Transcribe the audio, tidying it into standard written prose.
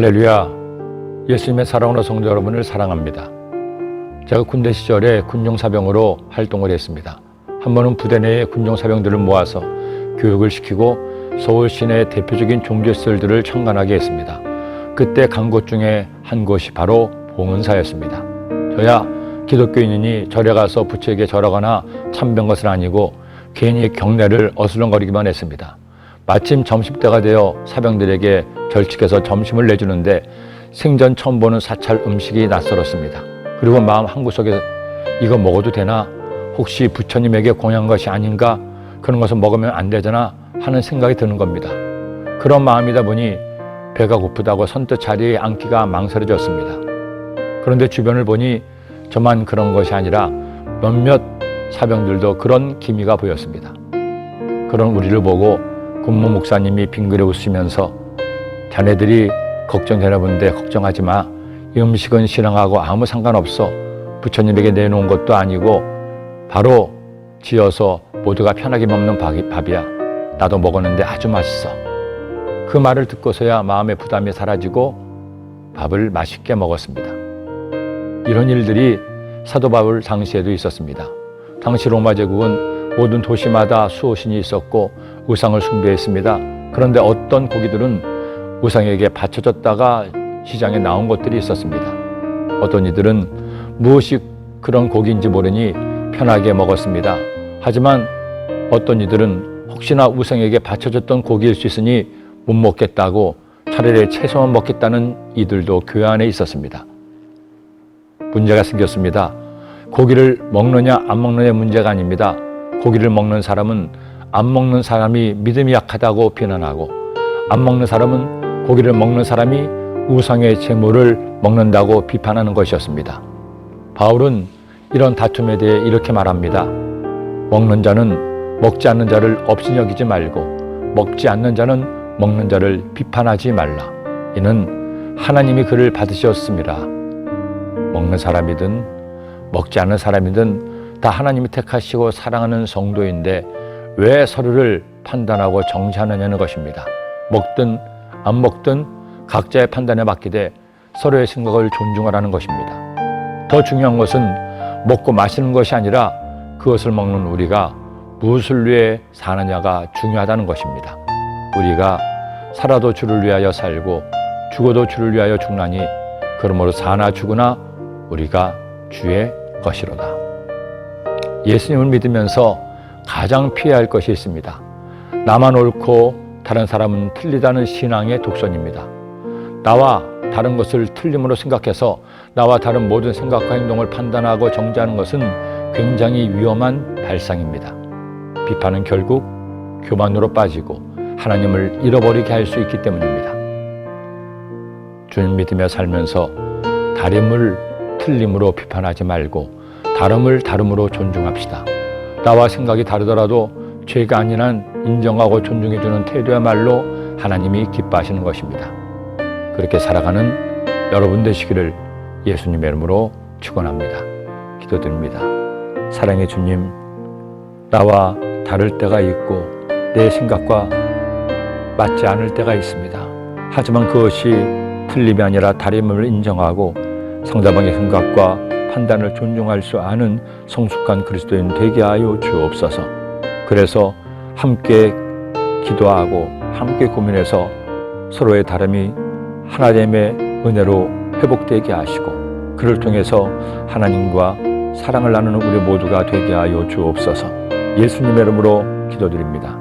할렐루야. 예수님의 사랑으로 성도 여러분을 사랑합니다. 제가 군대 시절에 군용사병으로 활동을 했습니다. 한 번은 부대 내에 군용사병들을 모아서 교육을 시키고 서울 시내의 대표적인 종교시설들을 참관하게 했습니다. 그때 간 곳 중에 한 곳이 바로 봉은사였습니다. 저야 기독교인이니 절에 가서 부처에게 절하거나 참배한 것은 아니고 괜히 경례를 어슬렁거리기만 했습니다. 마침 점심때가 되어 사병들에게 절칙해서 점심을 내주는데 생전 처음 보는 사찰 음식이 낯설었습니다. 그리고 마음 한구석에 이거 먹어도 되나? 혹시 부처님에게 공양한 것이 아닌가? 그런 것을 먹으면 안 되잖아 하는 생각이 드는 겁니다. 그런 마음이다 보니 배가 고프다고 선뜻 자리에 앉기가 망설여졌습니다. 그런데 주변을 보니 저만 그런 것이 아니라 몇몇 사병들도 그런 기미가 보였습니다. 그런 우리를 보고 군무 목사님이 빙그레 웃으면서 자네들이 걱정되나 본데 걱정하지 마. 이 음식은 신앙하고 아무 상관없어. 부처님에게 내놓은 것도 아니고 바로 지어서 모두가 편하게 먹는 밥이야. 나도 먹었는데 아주 맛있어. 그 말을 듣고서야 마음의 부담이 사라지고 밥을 맛있게 먹었습니다. 이런 일들이 사도 바울 당시에도 있었습니다. 당시 로마 제국은 모든 도시마다 수호신이 있었고 우상을 숭배했습니다. 그런데 어떤 고기들은 우상에게 바쳐졌다가 시장에 나온 것들이 있었습니다. 어떤 이들은 무엇이 그런 고기인지 모르니 편하게 먹었습니다. 하지만 어떤 이들은 혹시나 우상에게 바쳐졌던 고기일 수 있으니 못 먹겠다고 차라리 채소만 먹겠다는 이들도 교회 안에 있었습니다. 문제가 생겼습니다. 고기를 먹느냐 안 먹느냐의 문제가 아닙니다. 고기를 먹는 사람은 안 먹는 사람이 믿음이 약하다고 비난하고 안 먹는 사람은 고기를 먹는 사람이 우상의 제물을 먹는다고 비판하는 것이었습니다. 바울은 이런 다툼에 대해 이렇게 말합니다. 먹는 자는 먹지 않는 자를 없이 여기지 말고 먹지 않는 자는 먹는 자를 비판하지 말라. 이는 하나님이 그를 받으셨습니다. 먹는 사람이든 먹지 않는 사람이든 다 하나님이 택하시고 사랑하는 성도인데 왜 서로를 판단하고 정죄하느냐는 것입니다. 먹든 안 먹든 각자의 판단에 맡기되 서로의 생각을 존중하라는 것입니다. 더 중요한 것은 먹고 마시는 것이 아니라 그것을 먹는 우리가 무엇을 위해 사느냐가 중요하다는 것입니다. 우리가 살아도 주를 위하여 살고 죽어도 주를 위하여 죽나니 그러므로 사나 죽으나 우리가 주의 것이로다. 예수님을 믿으면서 가장 피해야 할 것이 있습니다. 나만 옳고 다른 사람은 틀리다는 신앙의 독선입니다. 나와 다른 것을 틀림으로 생각해서 나와 다른 모든 생각과 행동을 판단하고 정죄하는 것은 굉장히 위험한 발상입니다. 비판은 결국 교만으로 빠지고 하나님을 잃어버리게 할 수 있기 때문입니다. 주님 믿으며 살면서 다름을 틀림으로 비판하지 말고 다름을 다름으로 존중합시다. 나와 생각이 다르더라도 죄가 아닌 한 인정하고 존중해주는 태도야말로 하나님이 기뻐하시는 것입니다. 그렇게 살아가는 여러분 되시기를 예수님의 이름으로 축원합니다. 기도드립니다. 사랑의 주님, 나와 다를 때가 있고 내 생각과 맞지 않을 때가 있습니다. 하지만 그것이 틀림이 아니라 다름을 인정하고 상대방의 생각과 판단을 존중할 수 아는 성숙한 그리스도인 되게 하여 주옵소서. 그래서 함께 기도하고 함께 고민해서 서로의 다름이 하나님의 은혜로 회복되게 하시고 그를 통해서 하나님과 사랑을 나누는 우리 모두가 되게 하여 주옵소서. 예수님의 이름으로 기도드립니다.